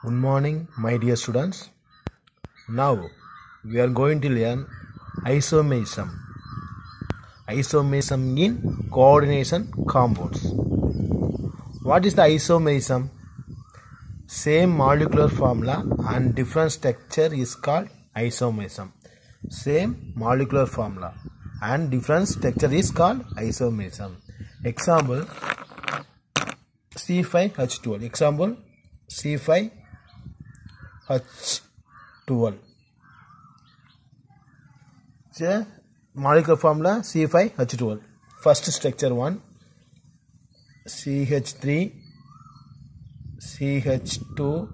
Good morning, my dear students. Now we are going to learn isomerism. Isomerism in coordination compounds. What is the isomerism? Same molecular formula and different structure is called isomerism. Same molecular formula and different structure is called isomerism. Example C5H12. Example C5H12. So, molecular formula C5H12. First structure 1 CH3 CH2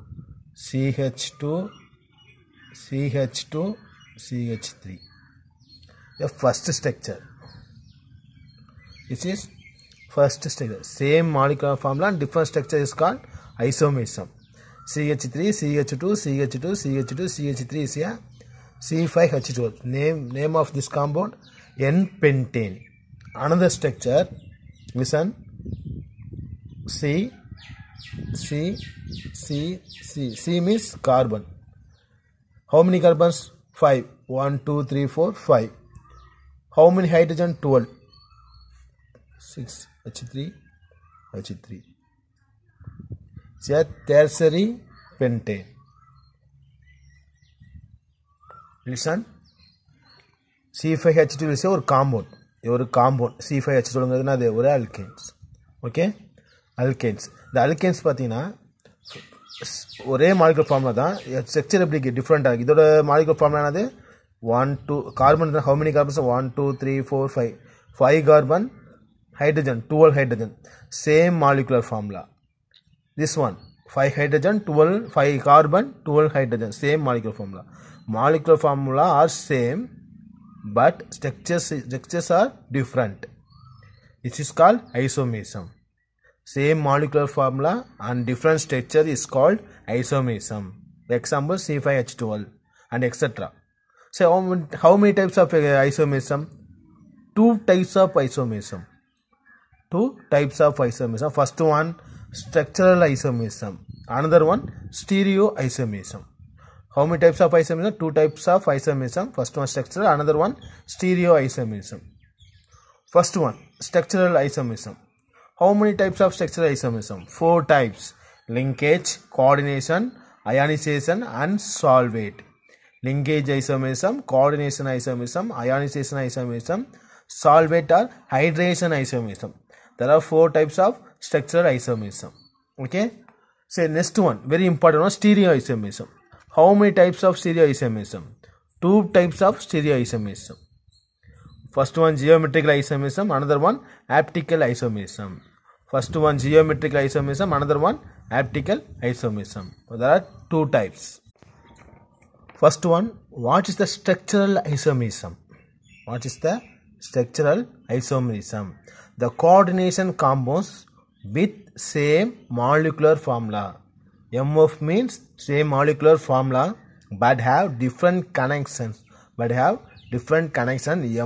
CH2 CH2 CH3. The first structure. This is first structure. Same molecular formula and different structure is called isomerism. CH3 CH2 CH2 CH2 CH3 is a C5H12. Name of this compound N-pentane. Another structure, listen, C means carbon. How many carbons? 5. 1, 2, 3, 4, 5. How many hydrogen? 12. 6 H3 H3. It's a tertiary pentane. Listen, C5H12 is a compound. C5H12 is alkanes. Okay? Alkanes. The alkanes pathina ஒரே molecular formula தான் structure எப்படி different ஆகி இதோட molecular formula என்னது 1 2 carbon how many carbons 1 2 3 4 5 carbon hydrogen 12 hydrogen same molecular formula. This one 5 hydrogen 12 5 carbon 12 hydrogen same molecular formula are same but structures are different. This is called isomerism. Same molecular formula and different structure is called isomerism. Example C5H12 and etc. So how many types of isomerism? Two types of isomerism. First one structural isomerism. Another one stereoisomerism. How many types of isomerism? Two types of isomerism. First one structural, another one stereoisomerism. First one structural isomerism. How many types of structural isomerism? 4 types: linkage, coordination, ionization and solvate. Linkage isomerism, coordination isomerism, ionization isomerism, solvate or hydration isomerism. There are 4 types of structural isomerism. Okay? So next one, very important one, stereoisomerism. How many types of stereoisomerism? 2 types of stereoisomerism. First one geometrical isomerism, another one optical isomerism. First one geometrical isomerism, another one optical isomerism. There are 2 types. First one, what is the structural isomerism? What is the structural isomerism? The coordination compounds with same molecular formula. MF means same molecular formula but have different connections.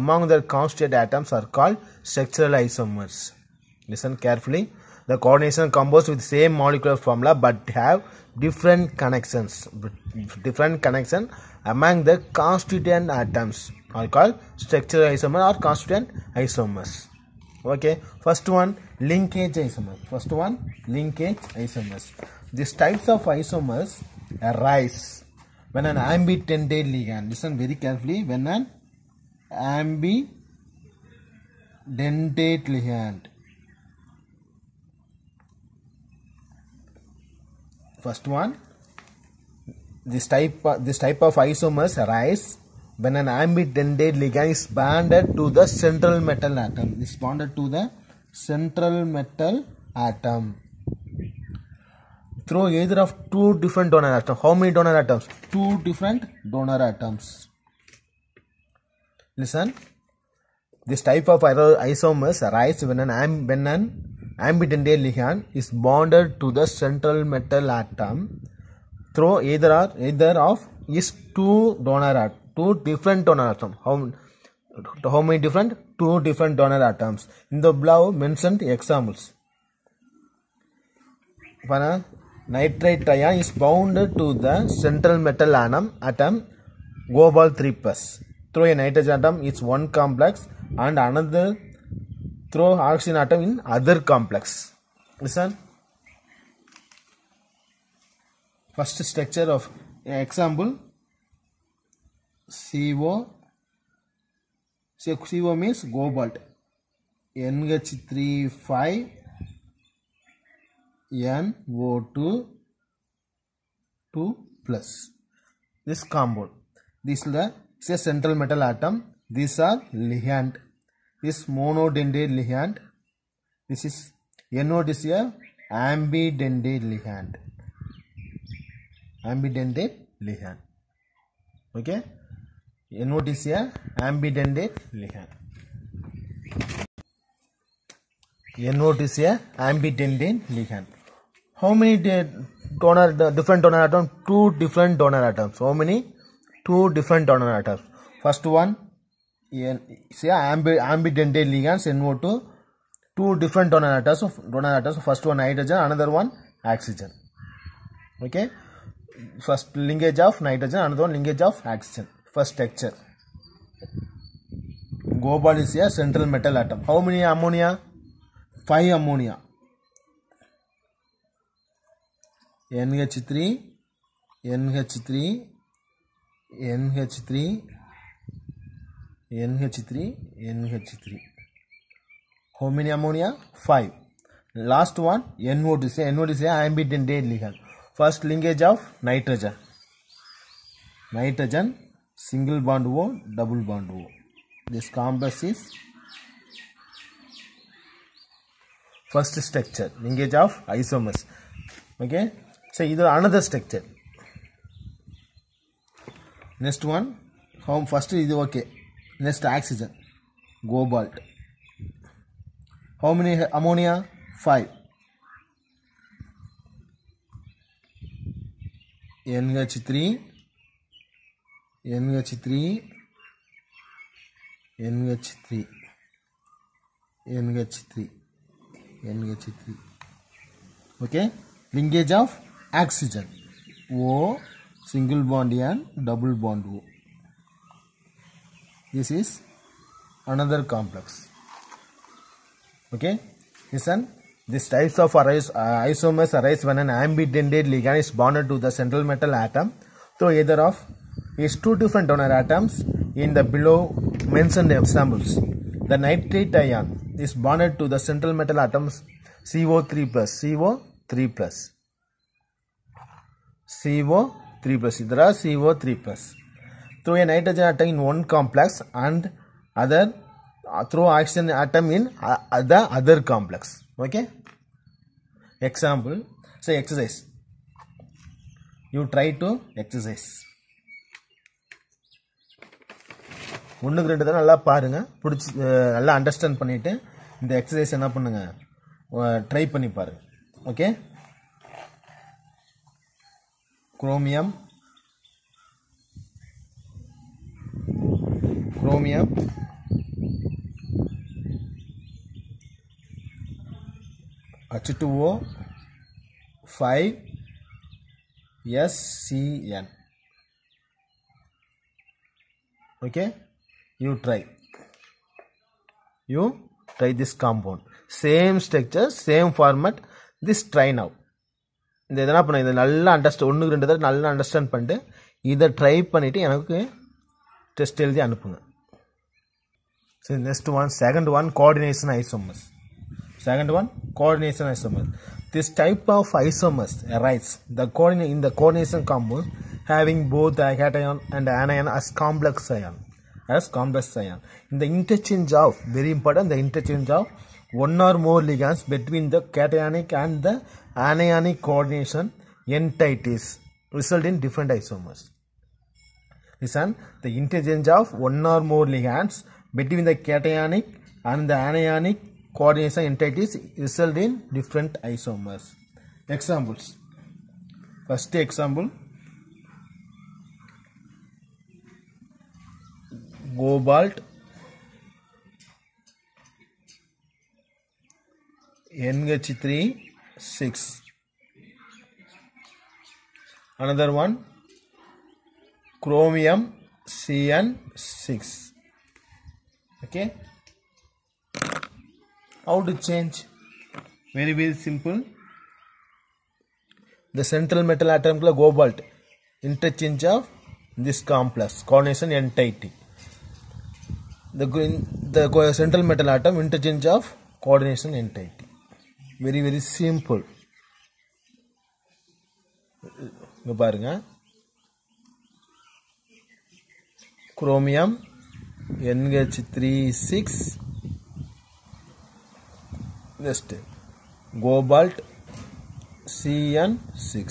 Among the constituent atoms are called structural isomers. Listen carefully. The coordination compounds with same molecular formula but have different connections. Among the constituent atoms are called structural isomers or constituent isomers. Okay. First one linkage isomers. These types of isomers arise when an ambidentate ligand, listen very carefully, when an ambidentate ligand, first one, this type of isomers arise when an ambidentate ligand is bonded to the central metal atom. Through either of 2 different donor atoms. How many donor atoms? 2 different donor atoms. Listen. This type of isomers arise when an ambidentate ligand is bonded to the central metal atom through either of is 2 different donor atoms. How many different? 2 different donor atoms. In the below mentioned examples. nitrite ion is bound to the central metal atom cobalt 3 plus through a nitrogen atom is one complex and another through oxygen atom in other complex. Listen. First structure of example CO. So CO means cobalt. NH3 5 NO2 2 plus. This compound. This is a central metal atom. These are ligand. This monodentate ligand. This is NO. This is a ambidentate ligand. Ambidentate ligand. Okay. NO is a ambidentate ligand. NO is a ambidentate ligand. How many different donor atoms? Two different donor atoms. How many? Two different donor atoms. First one is a ambidentate ligands NO2. Two different donor atoms. First one hydrogen, another one oxygen. Okay. First linkage of nitrogen, another one linkage of oxygen. First structure. Cobalt is a central metal atom. How many ammonia? 5 ammonia. NH3, NH3, NH3, NH3, NH3. How many ammonia? 5. Last one NO2 is a ambidentate ligand. First linkage of nitrogen. Nitrogen, single bond O, double bond O. This complex is first structure, linkage of isomers. Okay. So either another structure. Next one, first is okay. Next oxygen, cobalt. How many ammonia? 5. NH3, NH3, NH3, NH3, NH3. Okay. Linkage of oxygen. O, single bond and double bond O. This is another complex. Okay. Listen. These types of isomers arise when an ambidentate ligand is bonded to the central metal atom through either of its two different donor atoms in the below mentioned examples. The nitrate ion is bonded to the central metal atoms CO3 plus, CO3 plus, CO3 plus. There are CO3 plus through a nitrogen atom in one complex and other through oxygen atom in the other complex. Okay. Example, say exercise. You try to exercise. ஒன்றுக்கு ரெண்டு தடவை நல்லா பாருங்க, பிடிச்சி நல்லா understand பண்ணிட்டு இந்த exercise என்ன பண்ணுங்க, ட்ரை பண்ணி பாருங்க. Okay. Chromium H2O 5 SCN. Okay, you try this compound, same structure, same format. This try now. இந்த இதெல்லாம் பண்ண இதை நல்லா அண்டர்ஸ்டாண்ட், ஒன்றுக்கு ரெண்டு தடவை நல்லா அண்டர்ஸ்டாண்ட் பண்ணிட்டு இதை ட்ரை பண்ணிவிட்டு எனக்கு டெஸ்ட் எழுதி அனுப்புங்க. So next one, second one, coordination isomers. This type of isomers arise in the coordination compound having both the cation and anion as complex ion. In the interchange of, very important, the interchange of one or more ligands between the cationic and the anionic coordination entities result in different isomers. Listen, the interchange of one or more ligands between the cationic and the anionic coordination entities result in different isomers. Examples. First example, cobalt NH3 6 another one chromium CN6. Okay, how to change? Very very simple. The central metal atom cobalt, interchange of this complex, coordination entity. The central metal atom, interchange of coordination entity. Very very simple. இங்க பாருங்க, chromium NH36, next cobalt CN6.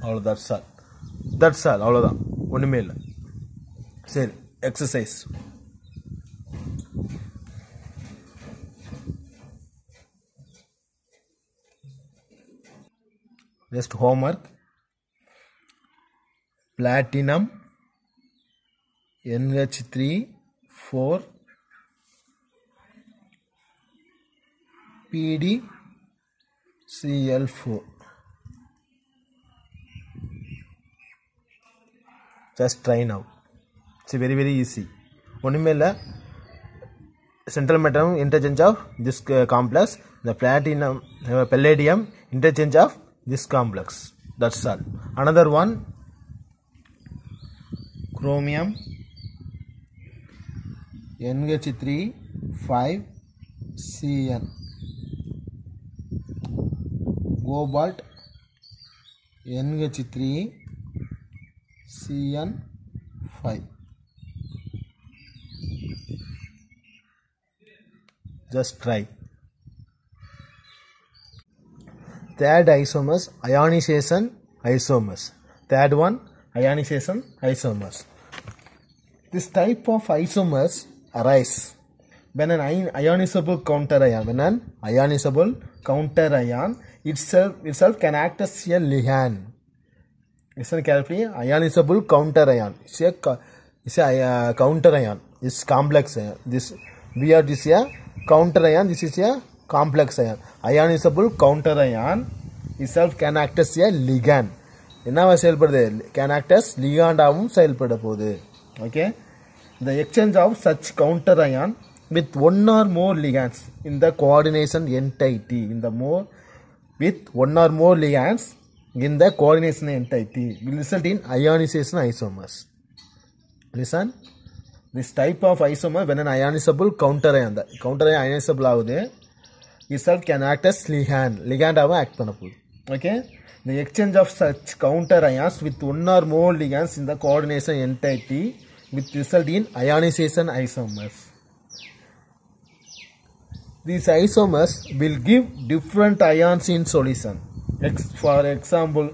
அவ்வளோ, that's all அவ்வளோதான், ஒன்றுமே இல்லை. சரி, exercise. Just homework. Platinum NH3 4 PdCl4. Just try now. It's very very easy. ஒன்றுமே இல்லை. Central metal interchange of this complex. The platinum palladium interchange of this complex. That's all. Another one, chromium NH3 5 Cn, cobalt NH3 Cn5. Just try. Third isomers, ionization isomers. Third one, ionization isomers. This type of isomers arise when an ionizable counter ion, itself can act as a ligand. Listen carefully. Ionizable counter ion. It's a counter ion. It's complex ion. This is a counter ion. This is a complex ion. Ionizable counter ion itself can act as a ligand. என்னவா செயல்படுது? Can act as ligand ஆகவும் செயல்பட போகுது. Okay. The exchange of such counter ion with one or more ligands in the coordination entity, with one or more ligands in the coordination entity will result in ionization isomers. Listen. This type of isomer, when an ionizable counter ion, the counter ion ionizable ஆகுது, itself can act as ligand ஆகவும் act பண்ண போகுது. Okay. The exchange of such counter ions with one or more ligands in the coordination entity will result in ionization isomers. These isomers will give different ions in solution. For example,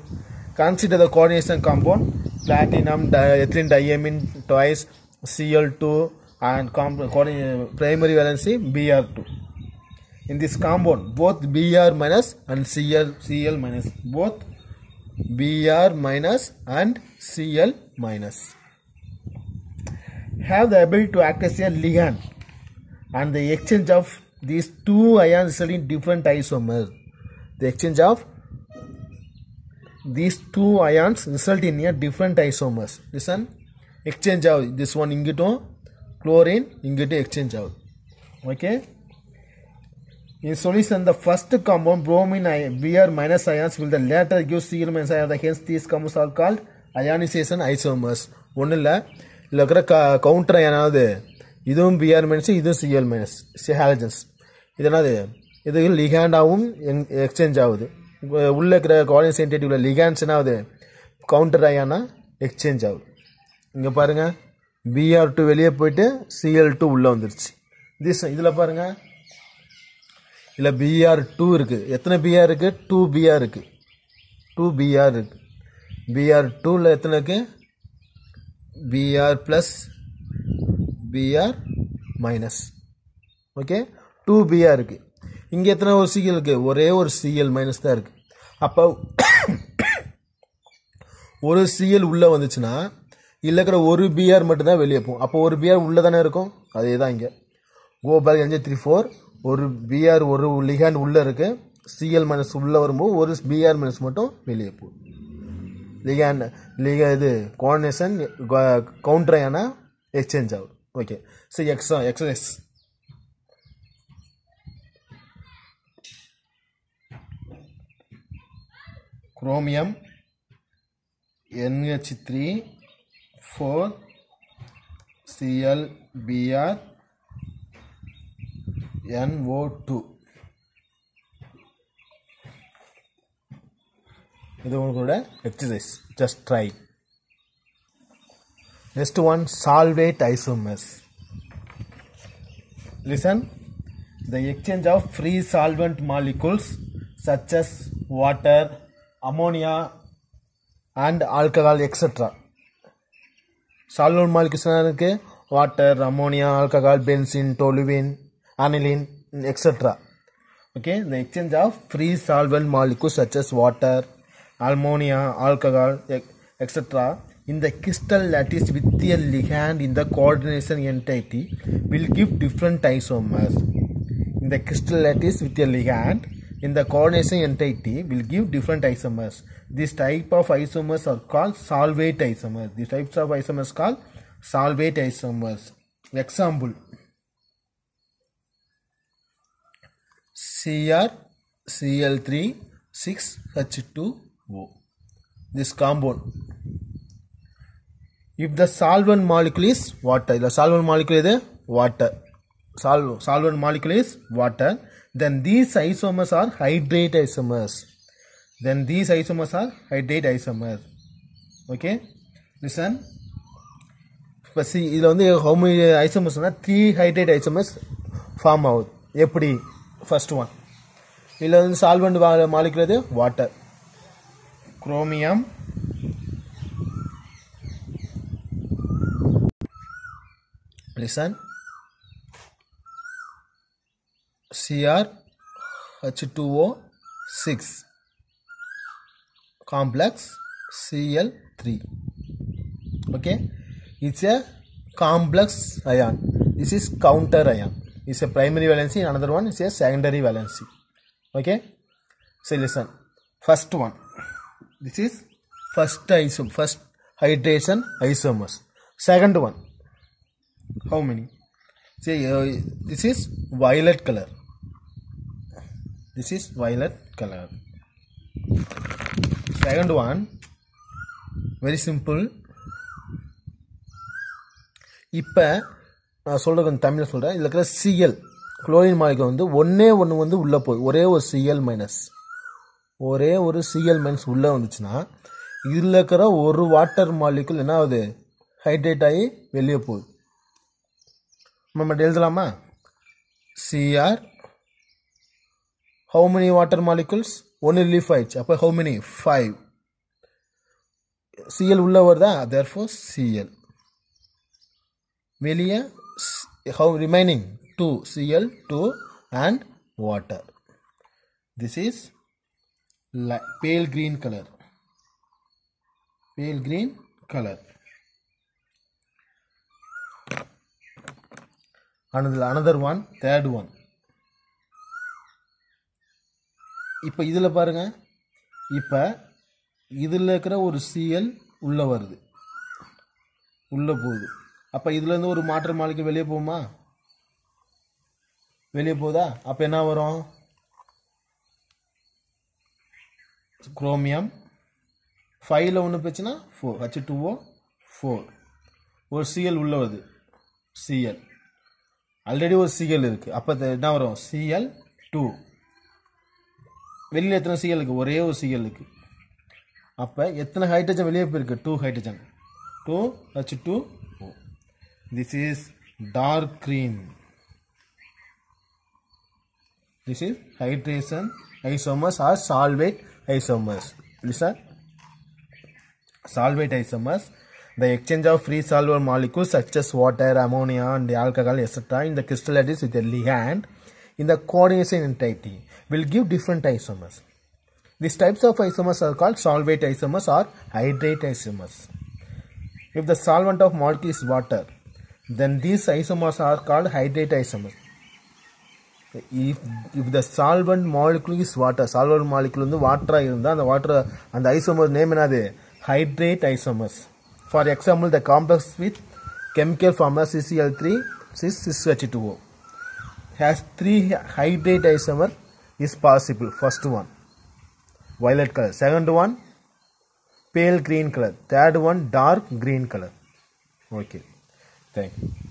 consider the coordination compound platinum ethylene diamine twice Cl2 and primary valency Br2. In this compound, both Br minus and Cl minus, both Br minus and Cl minus have the ability to act as a ligand, and the exchange of these two ions result in different isomers. The exchange of these two ions result in a different isomers. Listen, exchange out this one ingitu chlorine ingitu exchange out. Okay. In solution, the first compound bromine Br minus ions will the later give Cl minus ions. Hence, these compounds are called ionization isomers. ஒன்றும் இல்லை, இதில் இருக்கிற counter அயனாவது இதுவும் Br minus இதுவும் Cl minus halogens. இது என்னது? இது லிகாண்டாகவும் exchange ஆகுது. உள்ள இருக்கிற கோஆர்டினேட் என்டிட்டிவ்ல லிகாண்ட்ஸ் என்ன ஆகுது? கவுண்டர் அயானா எக்ஸ்சேஞ்ச் ஆகுது. இங்கே பாருங்கள், Br2 வெளியே போயிட்டு Cl2 உள்ளே வந்துருச்சு. இதில் பாருங்கள், இதில் Br2 இருக்குது. எத்தனை Br இருக்குது? 2 Br இருக்குது. 2 Br இருக்குது. Br2ல எத்தனை இருக்குது? Br plus Br minus. Okay, 2 Br இருக்குது. இங்கே எத்தனை ஒரு Cl இருக்குது? ஒரே ஒரு Cl மைனஸ் தான் இருக்குது. அப்போ ஒரு Cl உள்ளே வந்துச்சுன்னா இல்லை இருக்கிற ஒரு Br மட்டும்தான் வெளியே போகும். அப்போ ஒரு Br உள்ளே தானே இருக்கும். அதே தான் இங்கே கோபால் NJ34 ஒரு Br ஒரு லிகாண்ட் உள்ளே இருக்குது. Cl மைனஸ் உள்ளே வரும்போது ஒரு Br மைனஸ் மட்டும் வெளியே போகும். இது கோஆர்டினேஷன் கவுண்டர் அயனா எக்ஸ்சேஞ்ச் ஆகும். Okay, so exercise chromium NH3 4 Cl Br NO2. இது உங்களோட exercise, just try. Next one, solvate isomers. Listen, the exchange of free solvent molecules such as water, ammonia and alcohol etc. Solvent molecules இருக்கு water, ammonia, alcohol, benzene, toluene, aniline etc. Okay, the exchange of free solvent molecules such as water, ammonia, alcohol etc. in the crystal lattice with a ligand in the coordination entity will give different isomers. In the crystal lattice with a ligand in the coordination entity will give different isomers. This type of isomers are called solvate isomers. These types of isomers called solvate isomers. Example: CrCl3 6H2O. This compound, if the solvent molecule is water, the solvent molecule is water, solvent molecule is water, then these isomers are hydrate isomers. Okay, listen. இப்போ இதில் வந்து how many isomers? 3 hydrate isomers form ஆகுது. எப்படி? First one, இதில் வந்து solvent molecule இது water, chromium, listen, CrH2O 6 complex Cl3. Okay, it's a complex ion. This is counter ion. It's a primary valency, another one is a secondary valency. Okay, so listen, first one, this is first hydration isomers. Second one, how many? Say this is violet color. Second one, very simple. இப்போ நான் சொல்கிறது கொஞ்சம் தமிழில் சொல்கிறேன். இதில் இருக்கிற CL chlorine molecule வந்து ஒன்று வந்து உள்ளே போய் ஒரே ஒரு சிஎல் மைனஸ் உள்ளே வந்துச்சுன்னா இதில் இருக்கிற ஒரு வாட்டர் மாலிகுல் என்ன ஆகுது? ஹைட்ரேட் ஆகி வெளியே போகுது. நம்ம எழுதலாமா? Cr, how many water molecules? Only leaf ஆயிடுச்சு. அப்போ how many? 5. Cl உள்ள வருதா? therefore Cl. வெளியே how remaining? 2, Cl2 and water. This is pale green color. Another one, third one. இப்போ இதில் பாருங்க, இப்போ இதில் இருக்கிற ஒரு Cl உள்ளே வருது, உள்ளே போகுது. அப்போ இதுலேருந்து ஒரு வாட்டர் மாலிகுல் வெளியே போகுமா? வெளியே போகுதா? அப்போ என்ன வரும்? குரோமியம் 5ல் ஒன்று போச்சுன்னா 4, H2O 4. ஒரு Cl உள்ளே வருது, Cl ஆல்ரெடி ஒரு Cl இருக்குது. அப்போ என்ன வரும்? Cl2. வெளியில் எத்தனை Cl இருக்குது? ஒரே ஒரு Cl இருக்குது. அப்போ எத்தனை ஹைட்ரஜன் வெளியே போயிருக்கு? 2 hydrogen, 2 H2O. This is dark green. This is hydration isomers or solvate isomers. Listen, solvate isomers, the exchange of free solvent molecules such as water, ammonia and alcohol etc. in the crystal lattice with a ligand in the coordination entity will give different isomers. These types of isomers are called solvate isomers or hydrate isomers. If the solvent of molecule is water, then these isomers are called hydrate isomers. If the solvent molecule is water, solvent molecule வந்து வாட்டரா இருந்தா அந்த water அந்த isomer name என்னது? hydrate isomers. For example, the complex with chemical formula CCl3 6H2O has 3 hydrate isomer is possible. First one violet color, second one pale green color, third one dark green color. Okay, thank you.